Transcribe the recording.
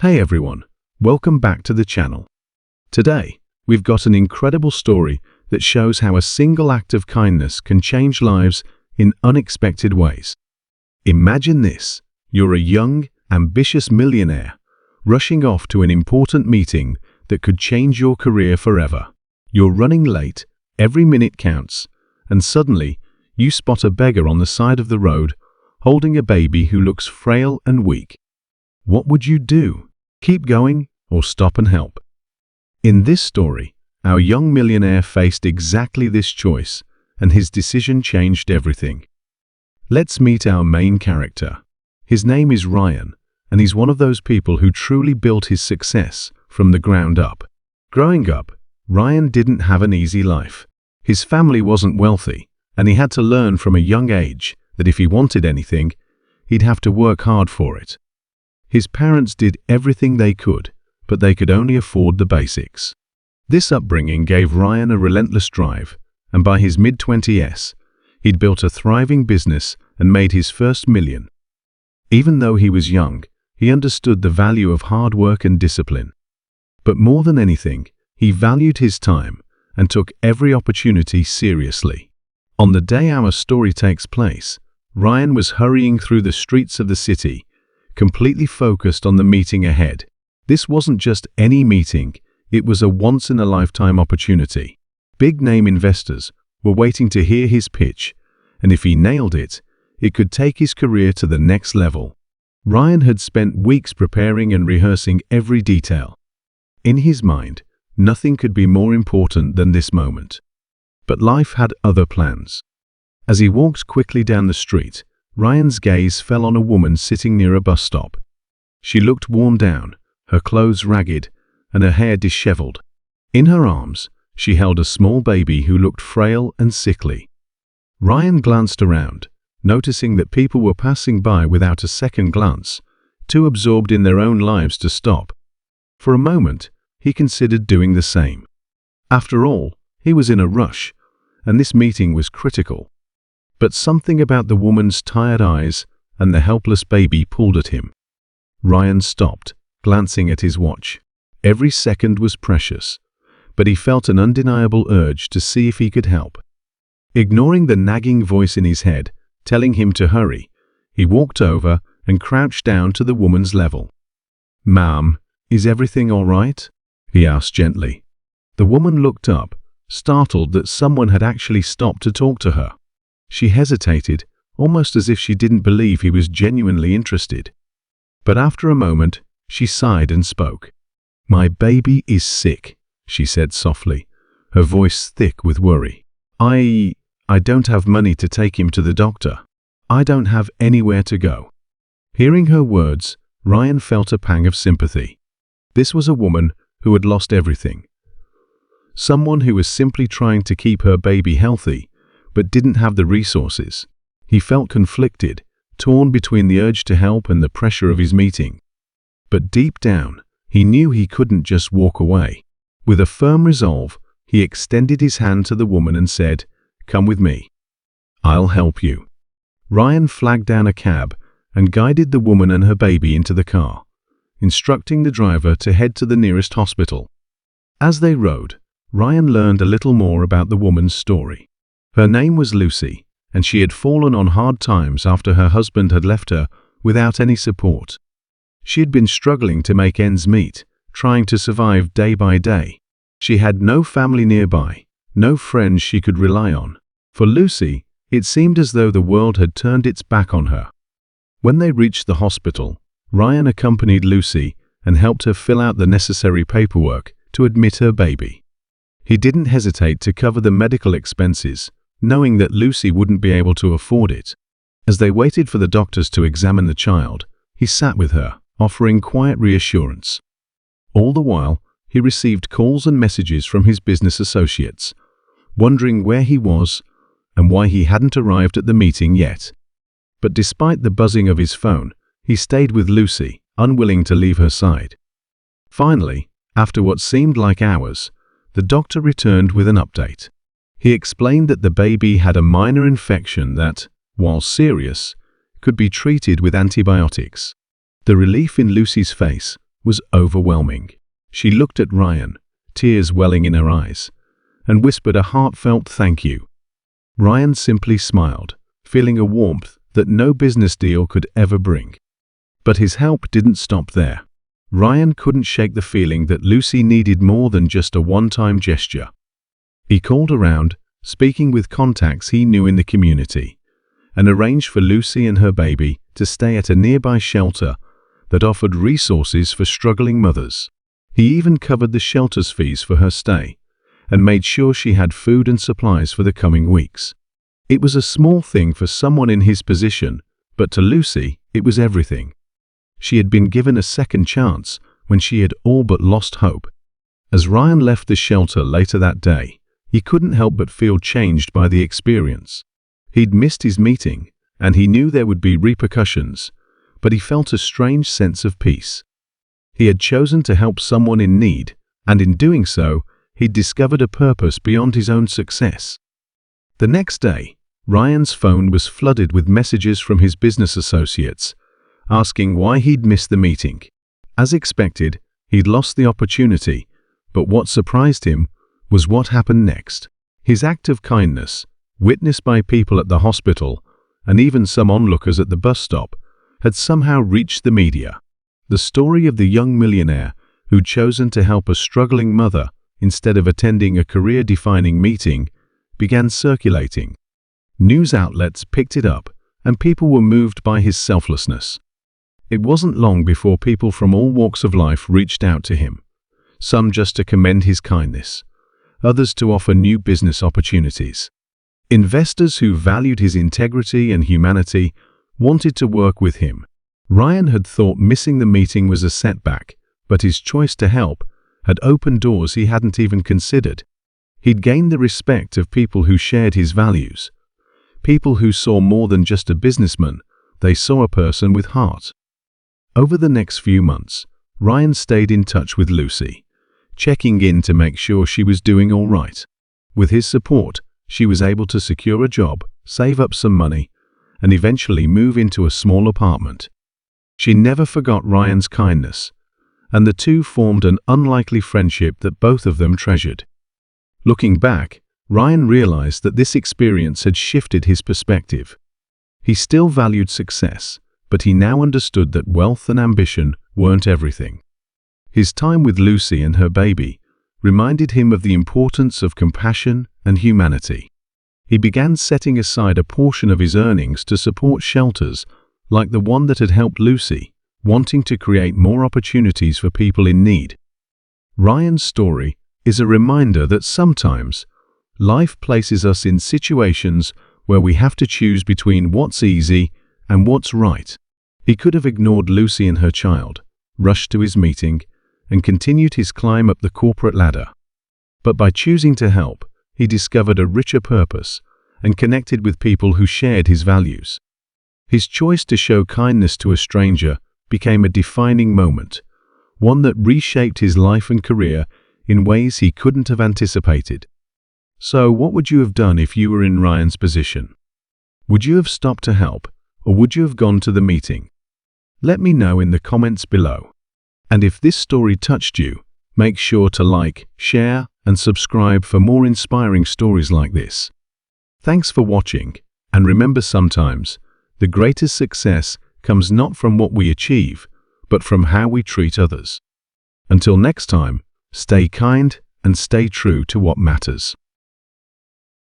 Hey everyone, welcome back to the channel. Today, we've got an incredible story that shows how a single act of kindness can change lives in unexpected ways. Imagine this: you're a young, ambitious millionaire, rushing off to an important meeting that could change your career forever. You're running late, every minute counts, and suddenly, you spot a beggar on the side of the road, holding a baby who looks frail and weak. What would you do? Keep going or stop and help? In this story, our young millionaire faced exactly this choice, and his decision changed everything. Let's meet our main character. His name is Ryan, and he's one of those people who truly built his success from the ground up. Growing up, Ryan didn't have an easy life. His family wasn't wealthy, and he had to learn from a young age that if he wanted anything, he'd have to work hard for it. His parents did everything they could, but they could only afford the basics. This upbringing gave Ryan a relentless drive, and by his mid-20s, he'd built a thriving business and made his first million. Even though he was young, he understood the value of hard work and discipline. But more than anything, he valued his time and took every opportunity seriously. On the day our story takes place, Ryan was hurrying through the streets of the city, completely focused on the meeting ahead. This wasn't just any meeting, it was a once-in-a-lifetime opportunity. Big-name investors were waiting to hear his pitch, and if he nailed it, it could take his career to the next level. Ryan had spent weeks preparing and rehearsing every detail. In his mind, nothing could be more important than this moment. But life had other plans. As he walked quickly down the street, Ryan's gaze fell on a woman sitting near a bus stop. She looked worn down, her clothes ragged, and her hair disheveled. In her arms, she held a small baby who looked frail and sickly. Ryan glanced around, noticing that people were passing by without a second glance, too absorbed in their own lives to stop. For a moment, he considered doing the same. After all, he was in a rush, and this meeting was critical. But something about the woman's tired eyes and the helpless baby pulled at him. Ryan stopped, glancing at his watch. Every second was precious, but he felt an undeniable urge to see if he could help. Ignoring the nagging voice in his head, telling him to hurry, he walked over and crouched down to the woman's level. "Ma'am, is everything all right?" he asked gently. The woman looked up, startled that someone had actually stopped to talk to her. She hesitated, almost as if she didn't believe he was genuinely interested. But after a moment, she sighed and spoke. "My baby is sick," she said softly, her voice thick with worry. I don't have money to take him to the doctor. I don't have anywhere to go." Hearing her words, Ryan felt a pang of sympathy. This was a woman who had lost everything. Someone who was simply trying to keep her baby healthy, but didn't have the resources. He felt conflicted, torn between the urge to help and the pressure of his meeting. But deep down, he knew he couldn't just walk away. With a firm resolve, he extended his hand to the woman and said, "Come with me. I'll help you." Ryan flagged down a cab and guided the woman and her baby into the car, instructing the driver to head to the nearest hospital. As they rode, Ryan learned a little more about the woman's story. Her name was Lucy, and she had fallen on hard times after her husband had left her without any support. She had been struggling to make ends meet, trying to survive day by day. She had no family nearby, no friends she could rely on. For Lucy, it seemed as though the world had turned its back on her. When they reached the hospital, Ryan accompanied Lucy and helped her fill out the necessary paperwork to admit her baby. He didn't hesitate to cover the medical expenses, knowing that Lucy wouldn't be able to afford it. As they waited for the doctors to examine the child, he sat with her, offering quiet reassurance. All the while, he received calls and messages from his business associates, wondering where he was and why he hadn't arrived at the meeting yet. But despite the buzzing of his phone, he stayed with Lucy, unwilling to leave her side. Finally, after what seemed like hours, the doctor returned with an update. He explained that the baby had a minor infection that, while serious, could be treated with antibiotics. The relief in Lucy's face was overwhelming. She looked at Ryan, tears welling in her eyes, and whispered a heartfelt thank you. Ryan simply smiled, feeling a warmth that no business deal could ever bring. But his help didn't stop there. Ryan couldn't shake the feeling that Lucy needed more than just a one-time gesture. He called around, speaking with contacts he knew in the community, and arranged for Lucy and her baby to stay at a nearby shelter that offered resources for struggling mothers. He even covered the shelter's fees for her stay, and made sure she had food and supplies for the coming weeks. It was a small thing for someone in his position, but to Lucy, it was everything. She had been given a second chance when she had all but lost hope. As Ryan left the shelter later that day, he couldn't help but feel changed by the experience. He'd missed his meeting, and he knew there would be repercussions, but he felt a strange sense of peace. He had chosen to help someone in need, and in doing so, he'd discovered a purpose beyond his own success. The next day, Ryan's phone was flooded with messages from his business associates, asking why he'd missed the meeting. As expected, he'd lost the opportunity, but what surprised him was what happened next. His act of kindness, witnessed by people at the hospital and even some onlookers at the bus stop, had somehow reached the media. The story of the young millionaire who'd chosen to help a struggling mother instead of attending a career-defining meeting began circulating. News outlets picked it up, and people were moved by his selflessness. It wasn't long before people from all walks of life reached out to him, some just to commend his kindness, others to offer new business opportunities. Investors who valued his integrity and humanity wanted to work with him. Ryan had thought missing the meeting was a setback, but his choice to help had opened doors he hadn't even considered. He'd gained the respect of people who shared his values, people who saw more than just a businessman, they saw a person with heart. Over the next few months, Ryan stayed in touch with Lucy, checking in to make sure she was doing all right. With his support, she was able to secure a job, save up some money, and eventually move into a small apartment. She never forgot Ryan's kindness, and the two formed an unlikely friendship that both of them treasured. Looking back, Ryan realized that this experience had shifted his perspective. He still valued success, but he now understood that wealth and ambition weren't everything. His time with Lucy and her baby reminded him of the importance of compassion and humanity. He began setting aside a portion of his earnings to support shelters like the one that had helped Lucy, wanting to create more opportunities for people in need. Ryan's story is a reminder that sometimes life places us in situations where we have to choose between what's easy and what's right. He could have ignored Lucy and her child, rushed to his meeting, and continued his climb up the corporate ladder. But by choosing to help, he discovered a richer purpose and connected with people who shared his values. His choice to show kindness to a stranger became a defining moment, one that reshaped his life and career in ways he couldn't have anticipated. So, what would you have done if you were in Ryan's position? Would you have stopped to help, or would you have gone to the meeting? Let me know in the comments below. And if this story touched you, make sure to like, share, and subscribe for more inspiring stories like this. Thanks for watching, and remember, sometimes the greatest success comes not from what we achieve, but from how we treat others. Until next time, stay kind and stay true to what matters.